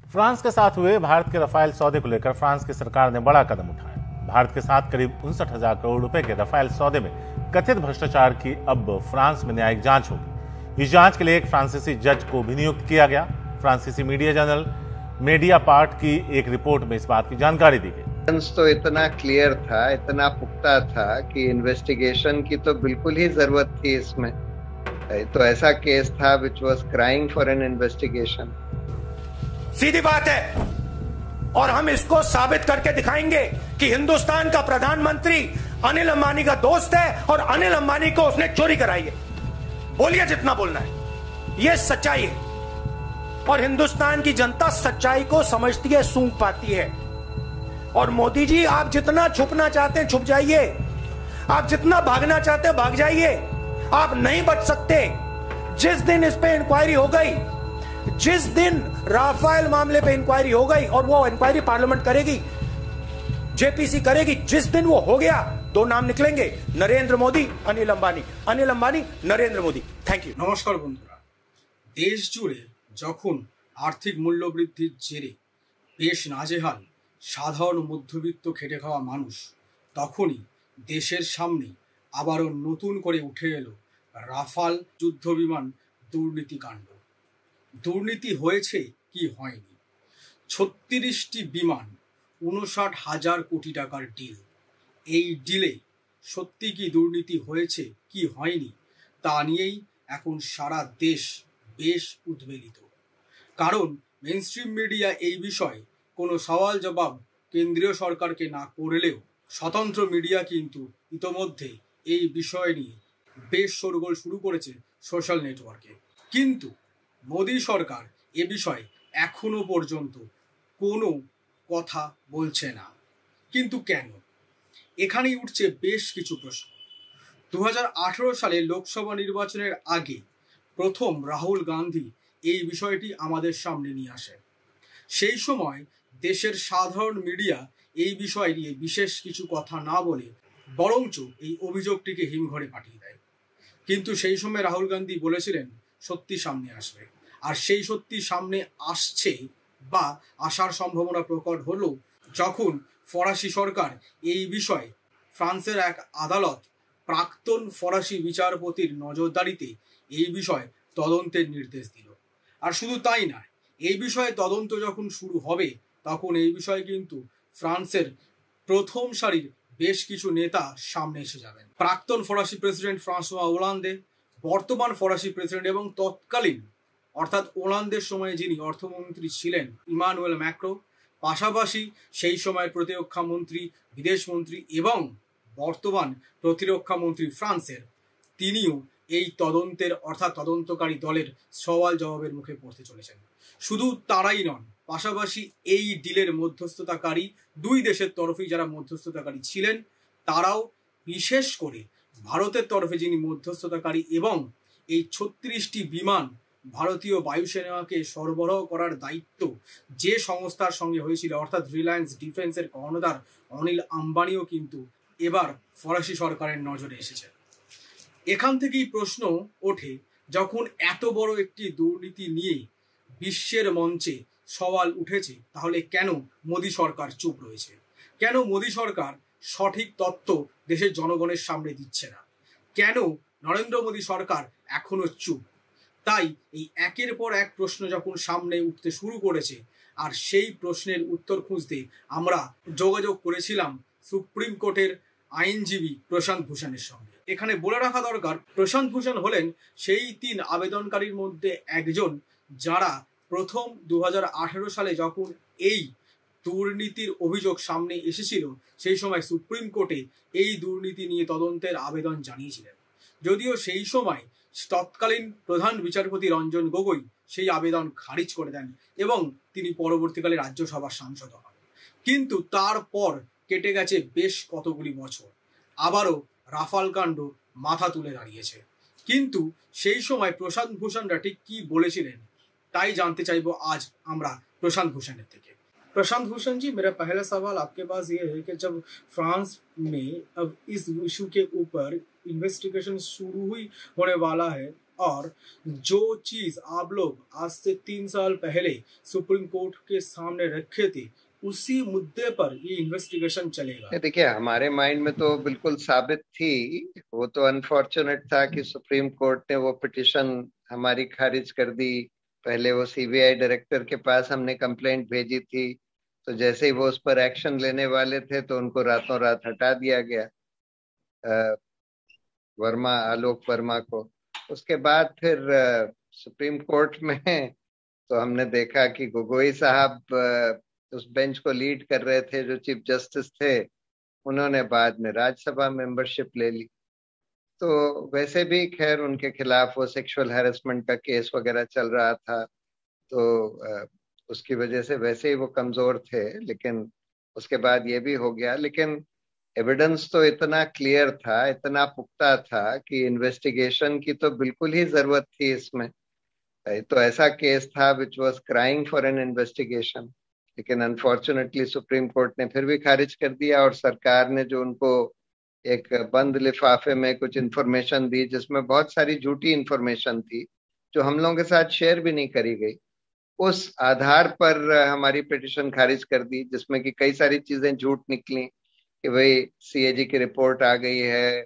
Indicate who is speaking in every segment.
Speaker 1: France के साथ हुए भारत के रफाल सौदे को लेकर फ्रांस की सरकार ने बड़ा कदम उठाया। भारत के साथ करीब 59,000 करोड़ रुपए के रफाल सौदे में कथित भ्रष्टाचार की अब फ्रांस में न्यायिक जांच होगी। इस जांच के लिए एक फ्रांसीसी जज को भी नियुक्त किया गया। फ्रांसीसी मीडिया जर्नल मेडियापार्ट की एक रिपोर्ट में इस बात की जानकारी दी गई।
Speaker 2: तो इतना क्लियर था, इतना पुख्ता था कि इन्वेस्टिगेशन की तो बिल्कुल ही जरूरत थी इसमें। तो ऐसा केस था which was crying for an investigation.
Speaker 3: सीधी बात है और हम इसको साबित करके दिखाएंगे कि हिंदुस्तान का प्रधानमंत्री अनिल अंबानी का दोस्त है और अनिल अंबानी को उसने चोरी कराई है। बोलिए जितना बोलना है, यह सच्चाई है और हिंदुस्तान की जनता सच्चाई को समझती है, सूंघ पाती है। और मोदी जी, आप जितना छुपना चाहते हैं छुप जाइए, आप जितना भागना चाहते हैं भाग जाइए, आप नहीं बच सकते। जिस दिन इस पे इंक्वायरी हो गई, जिस दिन राफेल मामले पे इंक्वायरी हो गई और वो इंक्वायरी पार्लियामेंट करेगी, जेपीसी करेगी, जिस दिन वो हो गया, दो नाम निकलेंगे, नरेंद्र मोदी, अनिल अंबानी, अनिल अंबानी, नरेंद्र मोदी। Thank you.
Speaker 4: नमस्कार बंधुरा, देश जुड़े যখন আর্থিক মূল্যবৃদ্ধির জেরে বেশ নাজেহাল সাধারণ মধ্যবিত্ত খেটে খাওয়া মানুষ, তখনই দেশের সামনে আবারও নতুন করে উঠে এলো রাফাল যুদ্ধবিমান দুর্নীতিকাণ্ড। দুর্নীতি হয়েছে কি হয়নি? ৩৬টি বিমান, ৫৯,০০০ কোটি টাকার ডিল। এই ডিলে সত্যি কি দুর্নীতি হয়েছে কি হয়নি তা নিয়েই এখন সারা দেশ বেশ উদ্বেলিত। কারণ মেইনস্ট্রিম মিডিয়া এই বিষয়ে কোনো সওয়াল জবাব কেন্দ্রীয় সরকারকে না করলেও স্বতন্ত্র মিডিয়া কিন্তু ইতোমধ্যে এই বিষয় নিয়ে বেশ শোরগোল শুরু করেছে সোশ্যাল নেটওয়ার্কে। কিন্তু মোদী সরকার এ বিষয়ে এখনো পর্যন্ত কোনো কথা বলছে না। কিন্তু কেন? এখানেই উঠছে বেশ কিছু প্রশ্ন। ২০১৮ সালে লোকসভা নির্বাচনের আগে প্রথম রাহুল গান্ধী এই বিষয়টি আমাদের সামনে নিয়ে আসে। সেই সময় দেশের সাধারণ মিডিয়া এই বিষয় নিয়ে বিশেষ কিছু কথা না বলে বরঞ্চ এই অভিযোগটিকে হিমঘরে পাঠিয়ে দেয়। কিন্তু সেই সময় রাহুল গান্ধী বলেছিলেন সত্যি সামনে আসবে, আর সেই সত্যি সামনে আসছে বা আসার সম্ভাবনা প্রকট হলো যখন ফরাসি সরকার এই বিষয়ে ফ্রান্সের এক আদালত প্রাক্তন ফরাসি বিচারপতির নজরদারিতে এই বিষয়ে তদন্তের নির্দেশ দিল। আর শুধু তাই নয়, এই বিষয়ে তদন্ত যখন শুরু হবে তখন এই বিষয়ে কিন্তু ফ্রান্সের প্রথম সারির বেশ কিছু নেতা সামনে এসে যাবেন। প্রাক্তন ফরাসি প্রেসিডেন্ট ফ্রান্সোয়া ওলান্দে, বর্তমান ফরাসি প্রেসিডেন্ট এবং তৎকালীন অর্থাৎ ওলান্দের সময়ে যিনি অর্থমন্ত্রী ছিলেন ইমানুয়েল ম্যাক্রো, পাশাপাশি সেই সময়ের প্রতিরক্ষা মন্ত্রী, বিদেশ মন্ত্রী এবং বর্তমান প্রতিরক্ষা মন্ত্রী ফ্রান্সের, তিনিও এই তদন্তের অর্থাৎ তদন্তকারী দলের সওয়াল জবাবের মুখে পড়তে চলেছেন। শুধু তারাই নন, পাশাপাশি এই ডিলের মধ্যস্থতাকারী দুই দেশের তরফেই যারা মধ্যস্থতাকারী ছিলেন তারাও, বিশেষ করে ভারতের তরফে যিনি মধ্যস্থতাকারী এবং এই ৩৬টি বিমান ভারতীয় বায়ুসেনাকে সরবরাহ করার দায়িত্ব যে সংস্থার সঙ্গে হয়েছিল অর্থাৎ রিলায়েন্স ডিফেন্সের কর্ণধার অনিল আম্বানিও কিন্তু এবার ফরাসি সরকারের নজরে এসেছে। এখান থেকেই প্রশ্ন ওঠে, যখন এত বড় একটি দুর্নীতি নিয়ে বিশ্বের মঞ্চে সওয়াল উঠেছে, তাহলে কেন মোদী সরকার চুপ রয়েছে? কেন মোদী সরকার সঠিক তথ্য দেশের জনগণের সামনে দিচ্ছে না? কেন নরেন্দ্র মোদী সরকার এখনো চুপ? তাই এই একের পর এক প্রশ্ন যখন সামনে উঠতে শুরু করেছে, আর সেই প্রশ্নের উত্তর খুঁজতে আমরা যোগাযোগ করেছিলাম সুপ্রিম কোর্টের আইনজীবী প্রশান্ত ভূষণের সঙ্গে। এখানে বলে রাখা দরকার, প্রশান্ত ভূষণ হলেন সেই ৩ আবেদনকারীর মধ্যে একজন যারা প্রথম ২০১৮ সালে যখন এই দুর্নীতির অভিযোগ সামনে এসেছিল সেই সময় সুপ্রিম কোর্টে এই দুর্নীতি নিয়ে তদন্তের আবেদন জানিয়েছিলেন। যদিও সেই সময় তৎকালীন প্রধান বিচারপতি রঞ্জন গগৈ সেই আবেদন খারিজ করে দেন এবং তিনি পরবর্তীকালে রাজ্যসভার সাংসদ হন। কিন্তু তারপর কেটে গেছে বেশ কতগুলি বছর, আবারও রাফাল কাণ্ড মাথা তুলে দাঁড়িয়েছে। কিন্তু সেই সময় প্রশান্ত ভূষণরা ঠিক কি বলেছিলেন তাই জানতে চাইবো আজ আমরা প্রশান্ত ভূষণের থেকে। प्रशांत भूषण जी, मेरा पहला सवाल आपके पास ये है कि जब फ्रांस में अब इस इशू के ऊपर इन्वेस्टिगेशन शुरू होने वाला है और जो चीज आप लोग आज से 3 साल पहले सुप्रीम कोर्ट के सामने रखे थे, उसी मुद्दे पर ये इन्वेस्टिगेशन चलेगा।
Speaker 2: देखिए, हमारे माइंड में तो बिल्कुल साबित थी। वो तो अनफॉर्चुनेट था कि सुप्रीम कोर्ट ने वो पिटिशन हमारी खारिज कर दी। पहले वो सीबीआई डायरेक्टर के पास हमने कंप्लेंट भेजी थी, तो जैसे ही वो उस पर एक्शन लेने वाले थे तो उनको रातों रात हटा दिया गया, आलोक वर्मा को। उसके बाद फिर सुप्रीम कोर्ट में तो हमने देखा कि गोगोई साहब उस बेंच को लीड कर रहे थे, जो चीफ जस्टिस थे। उन्होंने बाद में राज्यसभा मेंबरशिप ले ली। तो वैसे भी खैर उनके खिलाफ वो सेक्सुअल हैरेसमेंट का केस वगैरह चल रहा था, तो उसकी वजह से वैसे ही वो कमजोर थे। लेकिन उसके बाद ये भी हो गया। लेकिन एविडेंस तो इतना क्लियर था, इतना पुख्ता था कि इन्वेस्टिगेशन की तो बिल्कुल ही जरूरत थी इसमें। तो ऐसा केस था which was crying for an investigation. लेकिन अनफॉर्चुनेटली सुप्रीम कोर्ट ने फिर भी खारिज कर दिया, और सरकार ने जो उनको एक बंद लिफाफे में कुछ इंफॉर्मेशन दी, जिसमें बहुत सारी झूठी इंफॉर्मेशन थी जो हम लोगों के साथ शेयर भी नहीं करी गई, उस आधार पर हमारी पिटिशन खारिज कर दी, जिसमें कि कई सारी चीजें झूठ निकली कि भाई सीएजी की रिपोर्ट आ गई है,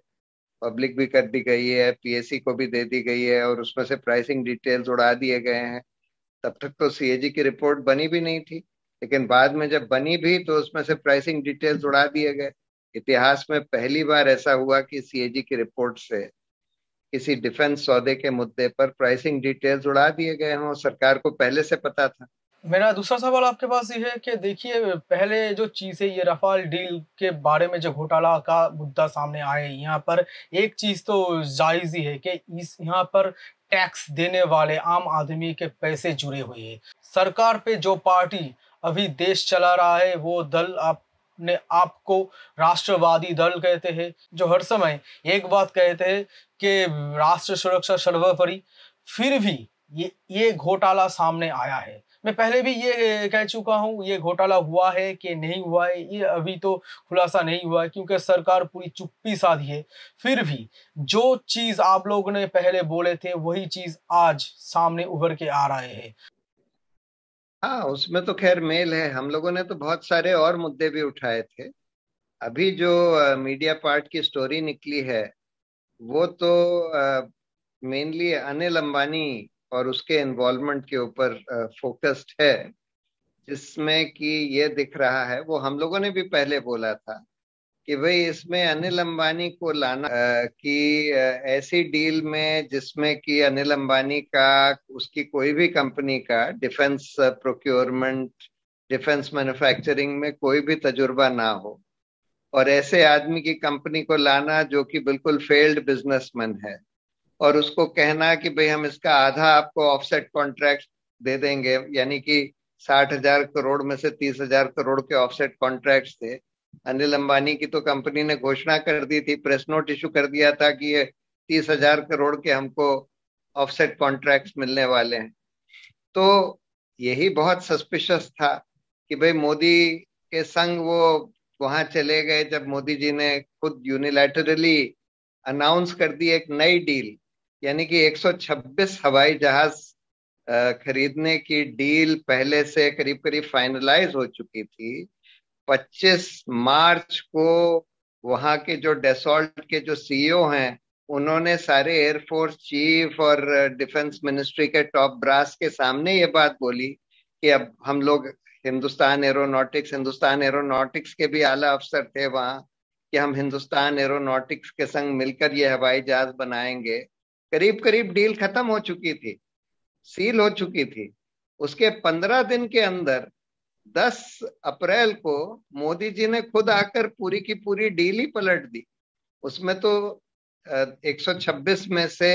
Speaker 2: पब्लिक भी कर दी गई है, पीएससी को भी दे दी गई है, और उसमें से प्राइसिंग डिटेल्स उड़ा दिए गए हैं। तब तक तो सीएजी की रिपोर्ट बनी भी नहीं थी, लेकिन बाद में जब बनी भी तो उसमें से प्राइसिंग डिटेल्स उड़ा दिए गए। इतिहास में पहली बार ऐसा हुआ कि सीएजी की रिपोर्ट से किसी डिफेंस सौदे के मुद्दे पर प्राइसिंग डिटेल्स उड़ा दिए गए हों, सरकार को पहले से पता था।
Speaker 4: मेरा दूसरा सवाल आपके पास ये है कि देखिए, पहले जो चीज़ें ये रफाल डील के बारे में जो घोटाला का मुद्दा सामने आए, यहाँ पर एक चीज़ तो जायज़ ही है कि इस यहाँ पर टैक्स देने वाले आम आदमी के पैसे जुड़े हुए हैं। सरकार पे जो पार्टी अभी देश चला रहा है वो दल अपने आप को राष्ट्रवादी दल कहते हैं, जो हर समय एक बात कहते हैं कि राष्ट्र सुरक्षा सर्वोपरि। फिर भी ये घोटाला सामने आया है। मैं पहले भी ये कह चुका हूँ, ये घोटाला हुआ है कि नहीं हुआ है ये अभी तो खुलासा नहीं हुआ है, क्योंकि सरकार पूरी चुप्पी साधी है। फिर भी जो चीज आप लोगों ने पहले बोले थे वही चीज आज सामने उभर के आ रहे हैं।
Speaker 2: हाँ, उसमें तो खैर मेल है। हम लोगों ने तो बहुत सारे और मुद्दे भी उठाए थे। अभी जो मीडिया पार्ट की स्टोरी निकली है वो तो मेनली अनिल अंबानी और उसके इन्वॉल्वमेंट के ऊपर फोकस्ड है, जिसमें कि ये दिख रहा है, वो हम लोगों ने भी पहले बोला था कि भाई इसमें अनिल अंबानी को लाना कि ऐसी डील में जिसमें कि अनिल अंबानी का, उसकी कोई भी कंपनी का डिफेंस प्रोक्योरमेंट, डिफेंस मैन्युफैक्चरिंग में कोई भी तजुर्बा ना हो, और ऐसे आदमी की कंपनी को लाना जो कि बिल्कुल फेल्ड बिजनेसमैन है, और उसको कहना कि भाई हम इसका आधा आपको ऑफसेट कॉन्ट्रैक्ट दे देंगे, यानी कि 60,000 करोड़ में से 30,000 करोड़ के ऑफसेट कॉन्ट्रैक्ट थे। अनिल अंबानी की तो कंपनी ने घोषणा कर दी थी, प्रेस नोट इशू कर दिया था कि ये 30,000 करोड़ के हमको ऑफसेट कॉन्ट्रैक्ट मिलने वाले हैं। तो यही बहुत सस्पिशियस था कि भाई मोदी के संग वो वहां चले गए, जब मोदी जी ने खुद यूनिलैटरली अनाउंस कर दी एक नई डील, यानी कि 126 हवाई जहाज खरीदने की डील पहले से करीब करीब फाइनलाइज हो चुकी थी। 25 मार्च को वहां के जो डेसॉल्ट के जो सीईओ हैं, उन्होंने सारे एयरफोर्स चीफ और डिफेंस मिनिस्ट्री के टॉप ब्रास के सामने ये बात बोली कि अब हम लोग हिंदुस्तान एरोनॉटिक्स के भी आला अफसर थे वहां, कि हम हिंदुस्तान एरोनॉटिक्स के संग मिलकर ये हवाई जहाज बनाएंगे। करीब करीब डील खत्म हो चुकी थी, सील हो चुकी थी। उसके 15 दिन के अंदर 10 अप्रैल को मोदी जी ने खुद आकर पूरी की पूरी डील ही पलट दी। उसमें तो 126 में से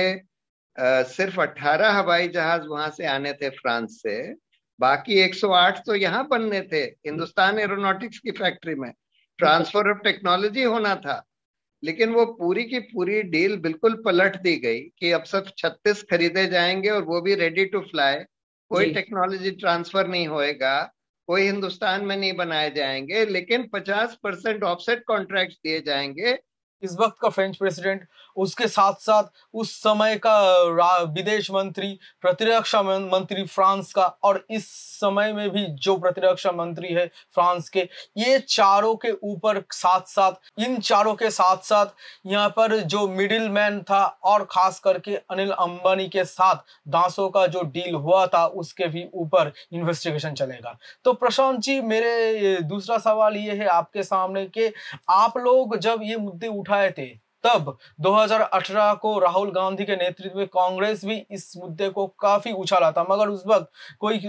Speaker 2: सिर्फ 18 हवाई जहाज वहां से आने थे फ्रांस से, बाकी 108 तो यहाँ बनने थे हिंदुस्तान एरोनॉटिक्स की फैक्ट्री में। ट्रांसफर ऑफ टेक्नोलॉजी होना था, लेकिन वो पूरी की पूरी डील बिल्कुल पलट दी गई कि अब सब 36 खरीदे जाएंगे और वो भी रेडी टू फ्लाई। कोई टेक्नोलॉजी ट्रांसफर नहीं होएगा, कोई हिंदुस्तान में नहीं बनाए जाएंगे, लेकिन 50% ऑफसेट कॉन्ट्रैक्ट दिए जाएंगे
Speaker 5: इस वक्त का फ्रेंच प्रेसिडेंट, उसके साथ साथ उस समय का विदेश मंत्री, प्रतिरक्षा मंत्री फ्रांस का, और इस समय में भी जो प्रतिरक्षा मंत्री है फ्रांस के, ये चारों के ऊपर साथ साथ, इन चारों के साथ साथ यहाँ पर जो मिडिल मैन था, और खास करके अनिल अंबानी के साथ दांसों का जो डील हुआ था, उसके भी ऊपर इन्वेस्टिगेशन चलेगा। तो प्रशांत जी, मेरे दूसरा सवाल ये है आपके सामने कि आप लोग जब ये मुद्दे उठाए थे, तब 2018 को राहुल गांधी के नेतृत्व में कांग्रेस भी इस मुद्दे को काफी उछाला था, मगर उस वक्त कोई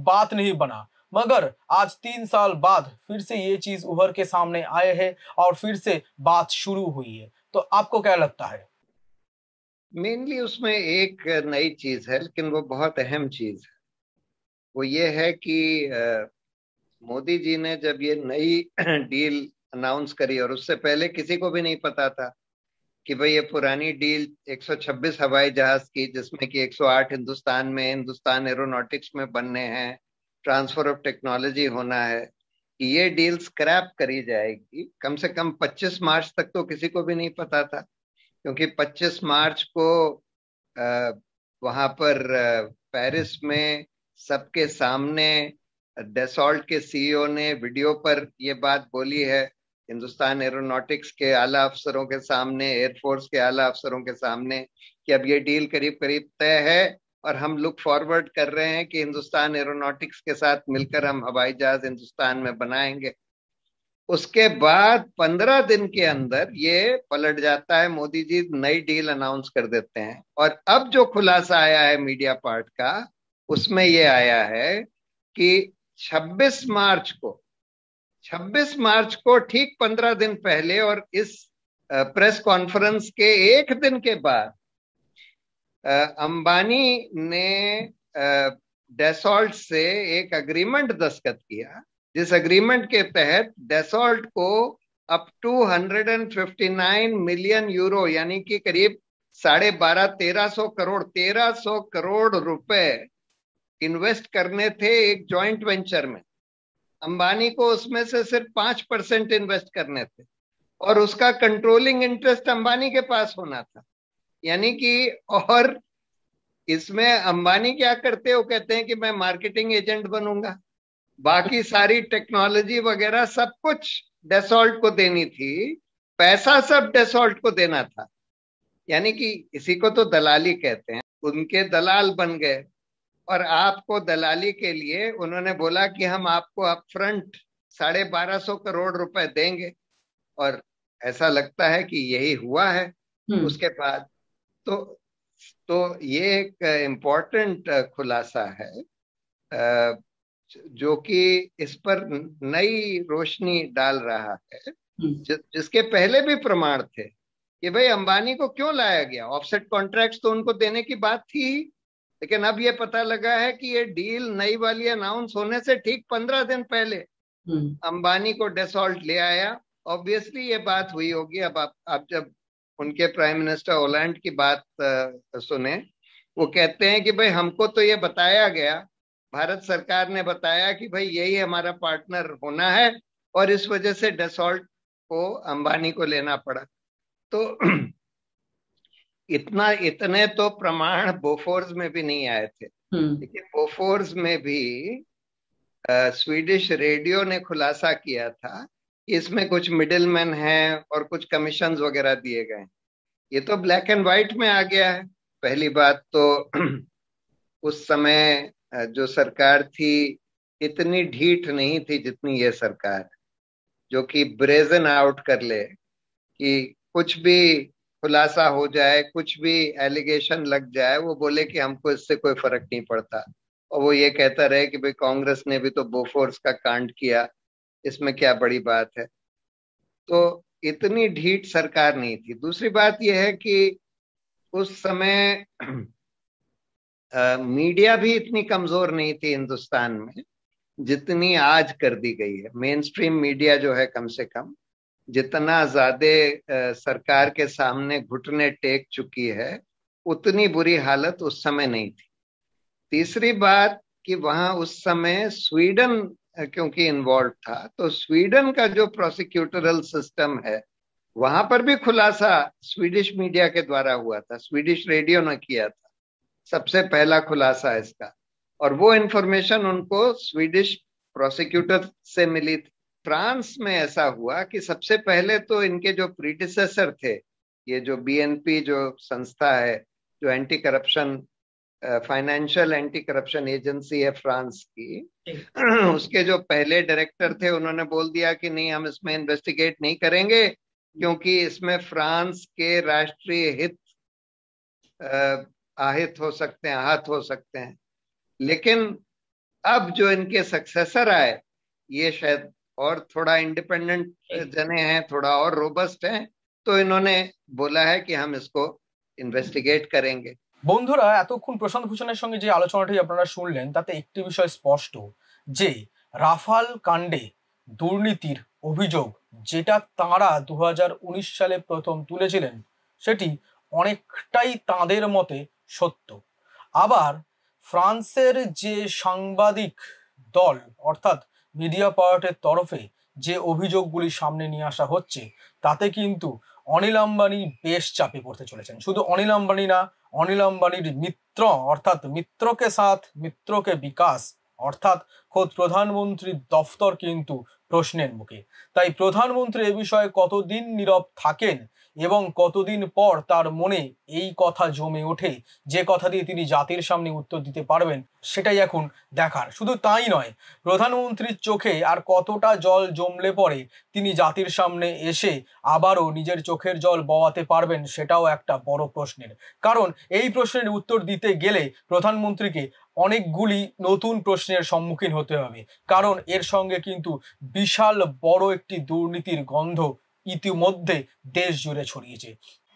Speaker 5: बात नहीं बना। मगर आज 3 साल बाद फिर से ये चीज उभर के सामने आए हैं और फिर से बात शुरू हुई है। तो आपको क्या लगता है?
Speaker 2: मेनली उसमें एक नई चीज है, लेकिन वो बहुत अहम चीज है। वो ये है कि मोदी जी ने जब ये नई डील अनाउंस करी, और उससे पहले किसी को भी नहीं पता था कि भाई ये पुरानी डील 126 हवाई जहाज की, जिसमें कि 108 हिंदुस्तान में, हिंदुस्तान एरोनॉटिक्स में बनने हैं, ट्रांसफर ऑफ टेक्नोलॉजी होना है, कि ये डील स्क्रैप करी जाएगी। कम से कम 25 मार्च तक तो किसी को भी नहीं पता था, क्योंकि 25 मार्च को वहां पर पेरिस में सबके सामने डेसॉल्ट के सीईओ ने वीडियो पर ये बात बोली है, हिंदुस्तान एरोनॉटिक्स के आला अफसरों के सामने, एयरफोर्स के आला अफसरों के सामने, कि अब ये डील करीब करीब तय है और हम लुक फॉरवर्ड कर रहे हैं कि हिंदुस्तान एरोनॉटिक्स के साथ मिलकर हम हवाई जहाज हिंदुस्तान में बनाएंगे। उसके बाद 15 दिन के अंदर ये पलट जाता है, मोदी जी नई डील अनाउंस कर देते हैं। और अब जो खुलासा आया है मीडिया पार्ट का, उसमें ये आया है कि 26 मार्च को ठीक 15 दिन पहले, और इस प्रेस कॉन्फ्रेंस के एक दिन के बाद, अंबानी ने डेसॉल्ट से एक एग्रीमेंट दस्तखत किया, जिस एग्रीमेंट के तहत डेसॉल्ट को अप टू 159 मिलियन यूरो, यानी कि करीब 1350 करोड़ रुपए इन्वेस्ट करने थे एक जॉइंट वेंचर में। अंबानी को उसमें से सिर्फ 5% इन्वेस्ट करने थे, और उसका कंट्रोलिंग इंटरेस्ट अंबानी के पास होना था। यानी कि, और इसमें अंबानी क्या करते, वो कहते हैं कि मैं मार्केटिंग एजेंट बनूंगा, बाकी सारी टेक्नोलॉजी वगैरह सब कुछ डेसॉल्ट को देनी थी, पैसा सब डेसॉल्ट को देना था। यानी कि इसी को तो दलाली कहते हैं। उनके दलाल बन गए, और आपको दलाली के लिए उन्होंने बोला कि हम आपको अपफ्रंट 1250 करोड़ रुपए देंगे, और ऐसा लगता है कि यही हुआ है। उसके बाद तो ये एक इम्पोर्टेंट खुलासा है, जो कि इस पर नई रोशनी डाल रहा है, जिसके पहले भी प्रमाण थे कि भाई अंबानी को क्यों लाया गया। ऑफसेट कॉन्ट्रैक्ट्स तो उनको देने की बात थी, लेकिन अब ये पता लगा है कि ये डील नई वाली अनाउंस होने से ठीक 15 दिन पहले अंबानी को डेसॉल्ट ले आया। ऑब्वियसली ये बात हुई होगी। अब आप जब उनके प्राइम मिनिस्टर होलैंड की बात सुने, वो कहते हैं कि भाई हमको तो ये बताया गया, भारत सरकार ने बताया कि भाई यही हमारा पार्टनर होना है, और इस वजह से डेसॉल्ट को अंबानी को लेना पड़ा। तो इतने तो प्रमाण बोफोर्स में भी नहीं आए थे, लेकिन बोफोर्स में भी स्वीडिश रेडियो ने खुलासा किया था कि इसमें कुछ मिडिलमैन हैं और कुछ कमीशंस वगैरह दिए गए। ये तो ब्लैक एंड व्हाइट में आ गया है। पहली बात तो उस समय जो सरकार थी इतनी ढीठ नहीं थी जितनी ये सरकार, जो कि ब्रेजन आउट कर ले कि कुछ भी खुलासा हो जाए, कुछ भी एलिगेशन लग जाए, वो बोले कि हमको इससे कोई फर्क नहीं पड़ता, और वो ये कहता रहे कि भाई कांग्रेस ने भी तो बोफोर्स का कांड किया, इसमें क्या बड़ी बात है। तो इतनी ढीठ सरकार नहीं थी। दूसरी बात यह है कि उस समय मीडिया भी इतनी कमजोर नहीं थी हिंदुस्तान में जितनी आज कर दी गई है। मेन स्ट्रीम मीडिया जो है, कम से कम जितना ज्यादा सरकार के सामने घुटने टेक चुकी है, उतनी बुरी हालत उस समय नहीं थी। तीसरी बात कि वहां उस समय स्वीडन क्योंकि इन्वॉल्व था, तो स्वीडन का जो प्रोसिक्यूटरल सिस्टम है वहां पर भी खुलासा स्वीडिश मीडिया के द्वारा हुआ था, स्वीडिश रेडियो ने किया था सबसे पहला खुलासा इसका, और वो इंफॉर्मेशन उनको स्वीडिश प्रोसिक्यूटर से मिली थी। फ्रांस में ऐसा हुआ कि सबसे पहले तो इनके जो प्रीडिसेसर थे, ये जो बीएनपी जो संस्था है, जो anti corruption financial anti corruption agency है फ्रांस की, उसके जो पहले डायरेक्टर थे उन्होंने बोल दिया कि नहीं, हम इसमें इन्वेस्टिगेट नहीं करेंगे क्योंकि इसमें फ्रांस के राष्ट्रीय हित आहत हो सकते हैं। लेकिन अब जो इनके सक्सेसर आए, ये शायद और थोड़ा इंडिपेंडेंट जने हैं, थोड़ा और रोबस्ट हैं, तो इन्होंने बोला है कि हम इसको इन्वेस्टिगेट करेंगे।
Speaker 5: বন্ধুরা, এতক্ষণ প্রশান্ত ভূষণের সঙ্গে যে আলোচনাটি আপনারা শুনলেন তাতে একটি বিষয় স্পষ্ট যে রাফাল কাণ্ডে দুর্নীতির অভিযোগ যেটা তাঁরা 2019 সালে প্রথম তুলেছিলেন সেটি অনেকটাই তাঁদের মতে সত্য। আবার ফ্রান্সের যে সাংবাদিক দল অর্থাৎ মিডিয়া পার্টের তরফে যে অভিযোগগুলি সামনে নিয়ে আসা হচ্ছে তাতে কিন্তু অনিল আম্বানি বেশ চাপে পড়তে চলেছেন। শুধু অনিল আম্বানি না, অনিল আম্বানির মিত্র অর্থাৎ মিত্রকে সাথ মিত্রকে বিকাশ অর্থাৎ খোদ প্রধানমন্ত্রীর দফতর কিন্তু প্রশ্নের মুখে। তাই প্রধানমন্ত্রী এ বিষয়ে কতদিন নীরব থাকেন এবং কতদিন পর তার মনে এই কথা জমে ওঠে যে কথা দিয়ে তিনি জাতির সামনে উত্তর দিতে পারবেন সেটাই এখন দেখার। শুধু তাই নয়, প্রধানমন্ত্রীর চোখে আর কতটা জল জমলে পরে তিনি জাতির সামনে এসে আবারও নিজের চোখের জল বওয়াতে পারবেন সেটাও একটা বড় প্রশ্নের। কারণ এই প্রশ্নের উত্তর দিতে গেলে প্রধানমন্ত্রীকে অনেকগুলি নতুন প্রশ্নের সম্মুখীন হতে হবে, কারণ এর সঙ্গে কিন্তু বিশাল বড় একটি দুর্নীতির গন্ধ ইতিমধ্যে দেশ জুড়ে ছড়িয়েছে।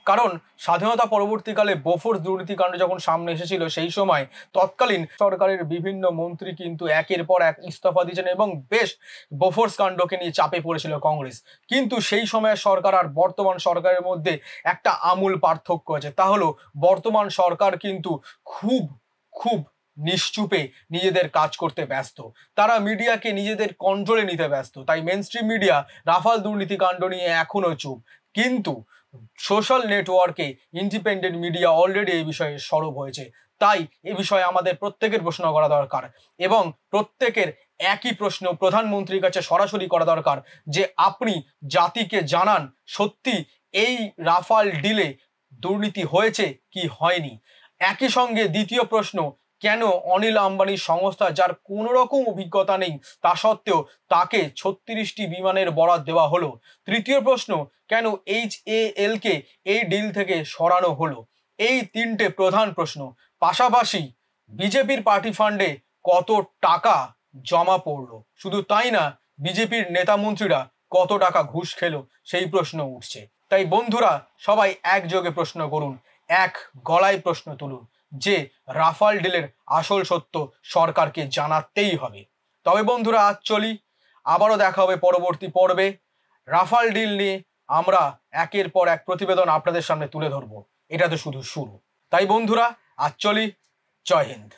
Speaker 5: কারণ স্বাধীনতা পরবর্তীকালে বোফোর্স দুর্নীতিকাণ্ড যখন সামনে এসেছিল সেই সময় তৎকালীন সরকারের বিভিন্ন মন্ত্রী কিন্তু একের পর এক ইস্তফা দিয়েছেন এবং বেশ বোফোর্স কাণ্ডকে নিয়ে চাপে পড়েছিল কংগ্রেস। কিন্তু সেই সময়ের সরকার আর বর্তমান সরকারের মধ্যে একটা আমূল পার্থক্য আছে, তা হলো বর্তমান সরকার কিন্তু খুব নিশ্চুপে নিজেদের কাজ করতে ব্যস্ত, তারা মিডিয়াকে নিজেদের কন্ট্রোলে নিতে ব্যস্ত। তাই মেইনস্ট্রিম মিডিয়া রাফাল দুর্নীতিকাণ্ড নিয়ে এখনো চুপ, কিন্তু সোশ্যাল নেটওয়ার্কে ইন্ডিপেন্ডেন্ট মিডিয়া অলরেডি এই বিষয়ে সরব হয়েছে। তাই এ বিষয়ে আমাদের প্রত্যেকের প্রশ্ন করা দরকার এবং প্রত্যেকের একই প্রশ্ন প্রধানমন্ত্রীর কাছে সরাসরি করা দরকার যে আপনি জাতিকে জানান সত্যি এই রাফাল ডিলে দুর্নীতি হয়েছে কি হয়নি। একই সঙ্গে দ্বিতীয় প্রশ্ন, কেন অনিল আম্বানির সংস্থা যার কোনো রকম অভিজ্ঞতা নেই তা সত্ত্বেও তাকে 36টি বিমানের বরাদ দেওয়া হলো। তৃতীয় প্রশ্ন, কেন HAL কে এই ডিল থেকে সরানো হলো। এই তিনটে প্রধান প্রশ্ন। পাশাপাশি বিজেপির পার্টি ফান্ডে কত টাকা জমা পড়লো, শুধু তাই না বিজেপির নেতা মন্ত্রীরা কত টাকা ঘুষ খেলো সেই প্রশ্ন উঠছে। তাই বন্ধুরা, সবাই একযোগে প্রশ্ন করুন, এক গলায় প্রশ্ন তুলুন যে রাফাল ডিলের আসল সত্য সরকারকে জানাতেই হবে। তবে বন্ধুরা, আজ চলি, আবারও দেখা হবে পরবর্তী পর্বে। রাফাল ডিল নিয়ে আমরা একের পর এক প্রতিবেদন আপনাদের সামনে তুলে ধরবো, এটা তো শুধু শুরু। তাই বন্ধুরা, আজ চলি, জয় হিন্দ।